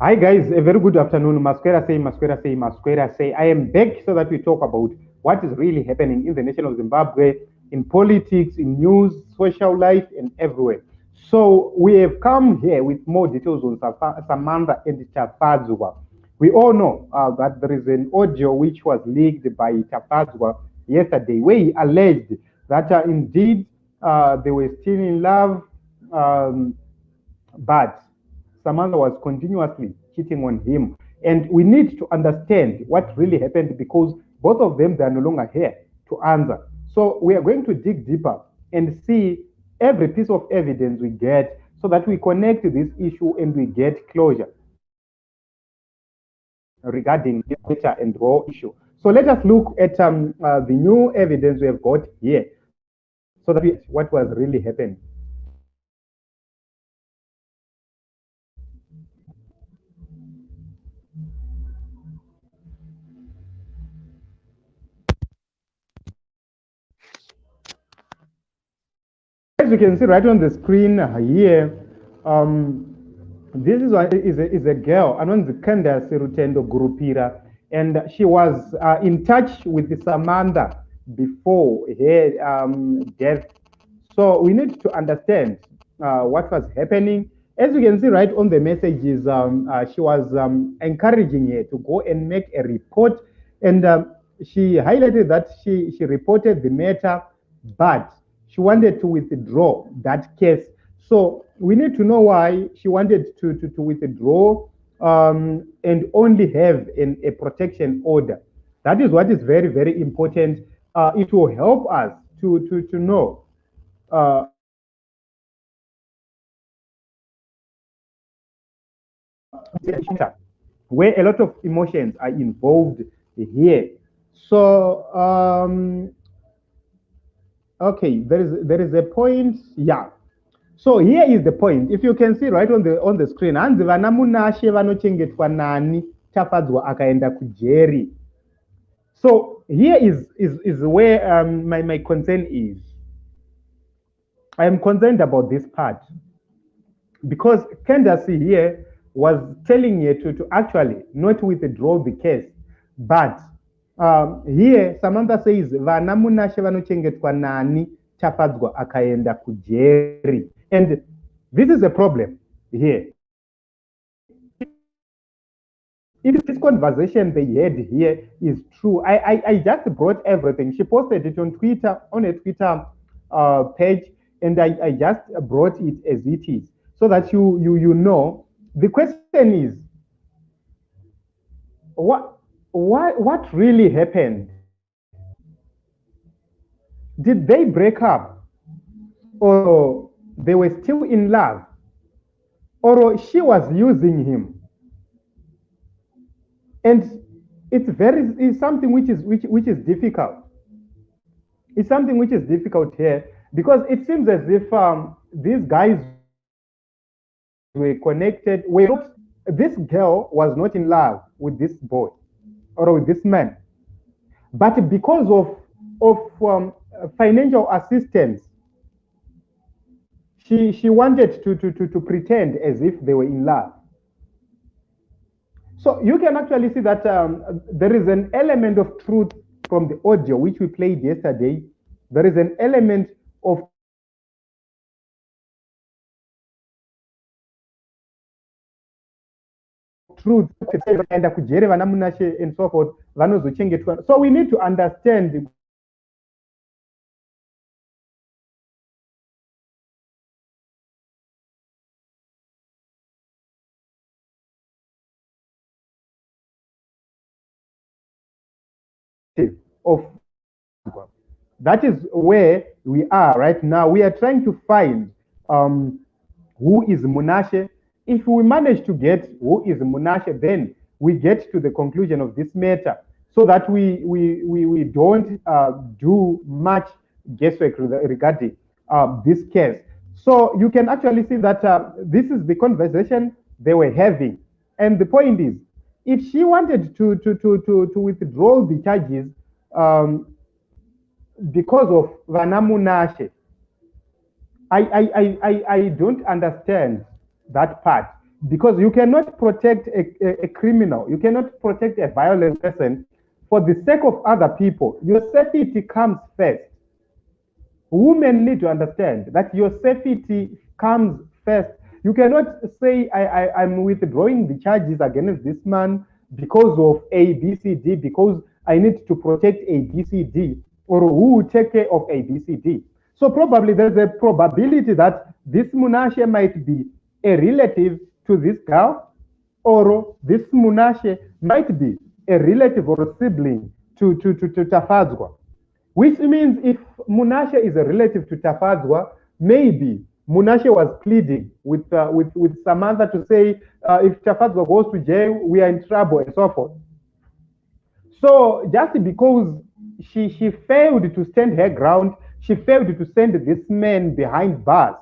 Hi guys, a very good afternoon. Masquera say, Masquera say, Masquera say. I am back so that we talk about what is really happening in the nation of Zimbabwe, in politics, in news, social life, and everywhere. So we have come here with more details on Samantha and Tafadzwa. We all know that there is an audio which was leaked by Tafadzwa yesterday, where he alleged that indeed they were still in love. Um, but Samantha was continuously cheating on him. And we need to understand what really happened because both of them, they are no longer here to answer. So we are going to dig deeper and see every piece of evidence we get so that we connect this issue and we get closure regarding this data and raw issue. So let us look at the new evidence we have got here so that we what was really happening. As you can see right on the screen here, this is a girl, Anonzi Candace Rutendo Gurupira, and she was in touch with Samantha before her death. So we need to understand what was happening. As you can see right on the messages, she was encouraging her to go and make a report, and she highlighted that she reported the matter, but she wanted to withdraw that case. So we need to know why she wanted to withdraw and only have a protection order. That is what is very, very important. It will help us to know uh, where a lot of emotions are involved here. So okay, there is a point. Yeah. So here is the point. If you can see right on the screen, hanzi vana munashe vanochengetwa nani Tafadzwa akaenda kujeri. So here is where my concern is. I am concerned about this part because Candace here was telling you to actually not withdraw the case, but here Samantha says vana munashe vanochengetwa nani Tafadzwa akaenda kujeri, and this is a problem here. If this conversation they had here is true, I just brought everything. She posted it on Twitter, on a Twitter page, and I just brought it as it is so that you know. The question is, what really happened? Did they break up, or they were still in love, or she was using him? And it's something which is difficult. It's something which is difficult here because it seems as if these guys were connected. This girl was not in love with this boy or with this man, but because of financial assistance, she wanted to pretend as if they were in love. So you can actually see that there is an element of truth from the audio which we played yesterday. There is an element of truth and so forth. So we need to understand of that is where we are right now. We are trying to find who is Munashe. If we manage to get who is Munashe, then we get to the conclusion of this matter so that we don't do much guesswork regarding this case. So you can actually see that this is the conversation they were having. And the point is, if she wanted to withdraw the charges because of Vanamunashe, I don't understand that part Because you cannot protect a criminal, you cannot protect a violent person for the sake of other people. Your safety comes first. Women need to understand that your safety comes first. You cannot say, I'm withdrawing the charges against this man because of A, B, C, D, because I need to protect A, B, C, D, or who will take care of A, B, C, D. So probably there's a probability that this Munashe might be a relative to this girl, or this Munashe might be a relative or a sibling to Tafadzwa. Which means if Munashe is a relative to Tafadzwa, maybe Munashe was pleading with Samantha to say, if Tafadzwa goes to jail, we are in trouble and so forth. So just because she failed to stand her ground, she failed to send this man behind bars.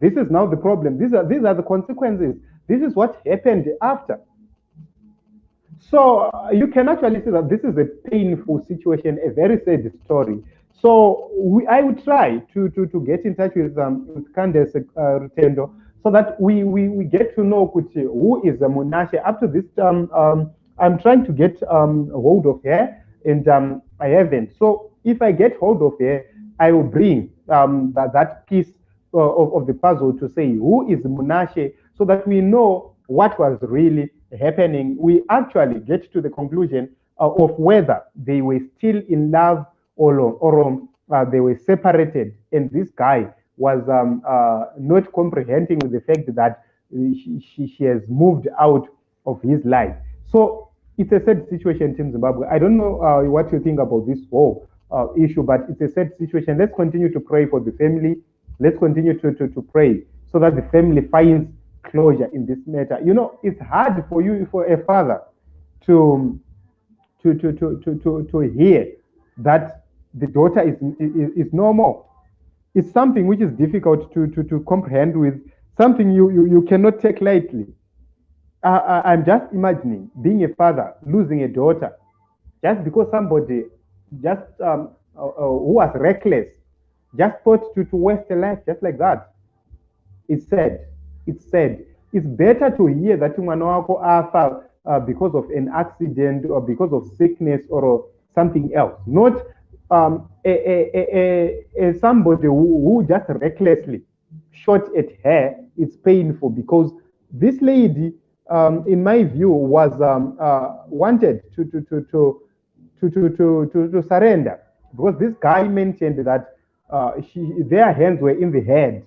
This is now the problem. These are the consequences. This is what happened after. So you can actually see that this is a painful situation, a very sad story. So I would try to get in touch with Candace Rutendo so that we get to know who is Munashe. Up to this I'm trying to get hold of her, and I haven't. So if I get hold of her, I will bring that piece of the puzzle to say who is Munashe, so that we know what was really happening. We actually get to the conclusion of whether they were still in love or they were separated, and this guy was not comprehending with the fact that she has moved out of his life. So it's a sad situation, Team Zimbabwe. I don't know what you think about this whole issue, but it's a sad situation. Let's continue to pray for the family. Let's continue to pray so that the family finds closure in this matter. You know, it's hard for you, for a father, to hear that the daughter is normal. It's something which is difficult to comprehend, with something you cannot take lightly. I'm just imagining being a father losing a daughter just because somebody just who was reckless just thought to waste a life just like that. It's sad. It's sad. It's better to hear that mwana wako afa because of an accident or because of sickness or something else, not somebody who just recklessly shot at her. It's painful because this lady, in my view, was wanted to surrender, because this guy mentioned that their hands were in the head.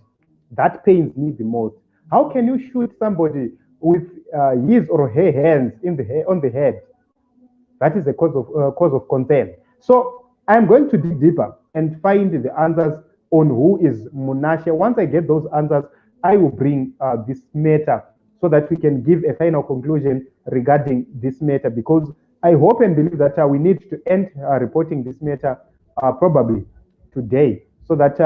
That pains me the most. How can you shoot somebody with his or her hands on the head? That is a cause of concern. So I'm going to dig deeper and find the answers on who is Munashe. Once I get those answers, I will bring this matter so that we can give a final conclusion regarding this matter, because I hope and believe that we need to end reporting this matter probably today, so that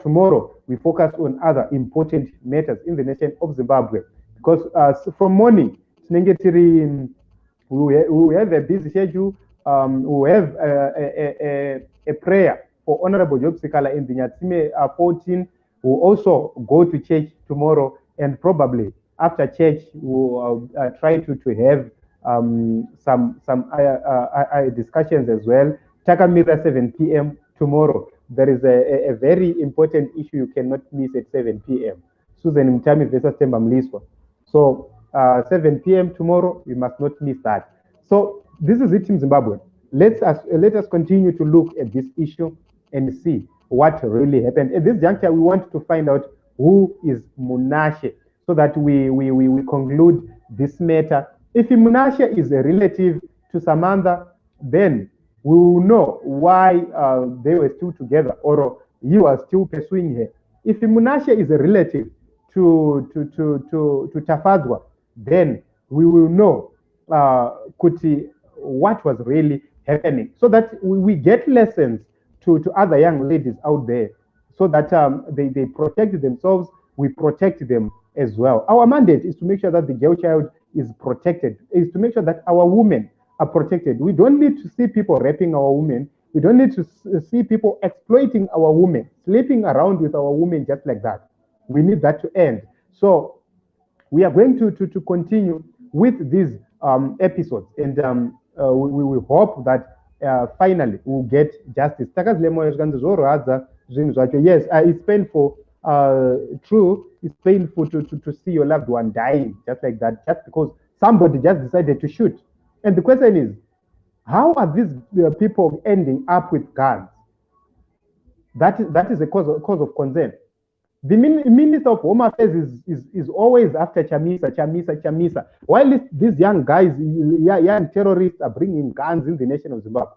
tomorrow we focus on other important matters in the nation of Zimbabwe. Because from morning, we have a busy schedule. We have a prayer for Honorable Job Sikala in the Nyatsime 14. We'll also go to church tomorrow, and probably after church we'll try to have some discussions as well. Chamisa 7 p.m. tomorrow. There is a very important issue you cannot miss at 7 p.m. Susan Mtami versus Temba Mliswa. So 7 p.m. tomorrow, we must not miss that. So this is it in Zimbabwe. Let us continue to look at this issue and see what really happened. At this juncture, we want to find out who is Munashe, so that we conclude this matter. If Munashe is a relative to Samantha, then we will know why they were still together, or he was still pursuing her. If Munashe is a relative to Tafadzwa, then we will know what was really happening, so that we get lessons to other young ladies out there, so that they protect themselves, we protect them as well. Our mandate is to make sure that the girl child is protected, is to make sure that our women are protected. We don't need to see people raping our women. We don't need to see people exploiting our women, sleeping around with our women just like that. We need that to end. So we are going to continue with these episodes, and we will hope that finally we'll get justice. Yes, it's painful. True, it's painful to see your loved one dying just like that, just because somebody just decided to shoot. And the question is, how are these people ending up with guns? That is a cause of concern. The Minister of Home Affairs is always after Chamisa. While these young guys, young terrorists are bringing guns in the nation of Zimbabwe.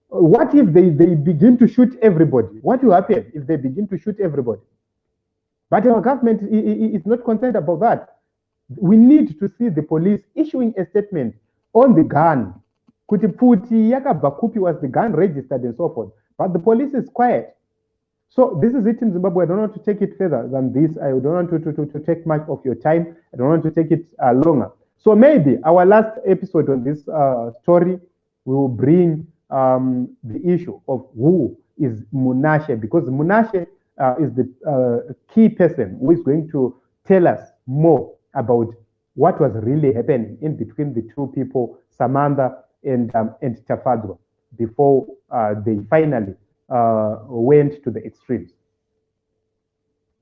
What if they begin to shoot everybody? What will happen if they begin to shoot everybody? But our government is not concerned about that. We need to see the police issuing a statement on the gun. Kutiputi Yakabakupi was the gun registered and so forth. But the police is quiet. So this is it in Zimbabwe. I don't want to take it further than this. I don't want to take much of your time. I don't want to take it longer. So maybe our last episode on this story, we will bring the issue of who is Munashe, because Munashe is the key person who is going to tell us more about what was really happening in between the two people, Samantha and Tafadzwa, before they finally went to the extremes.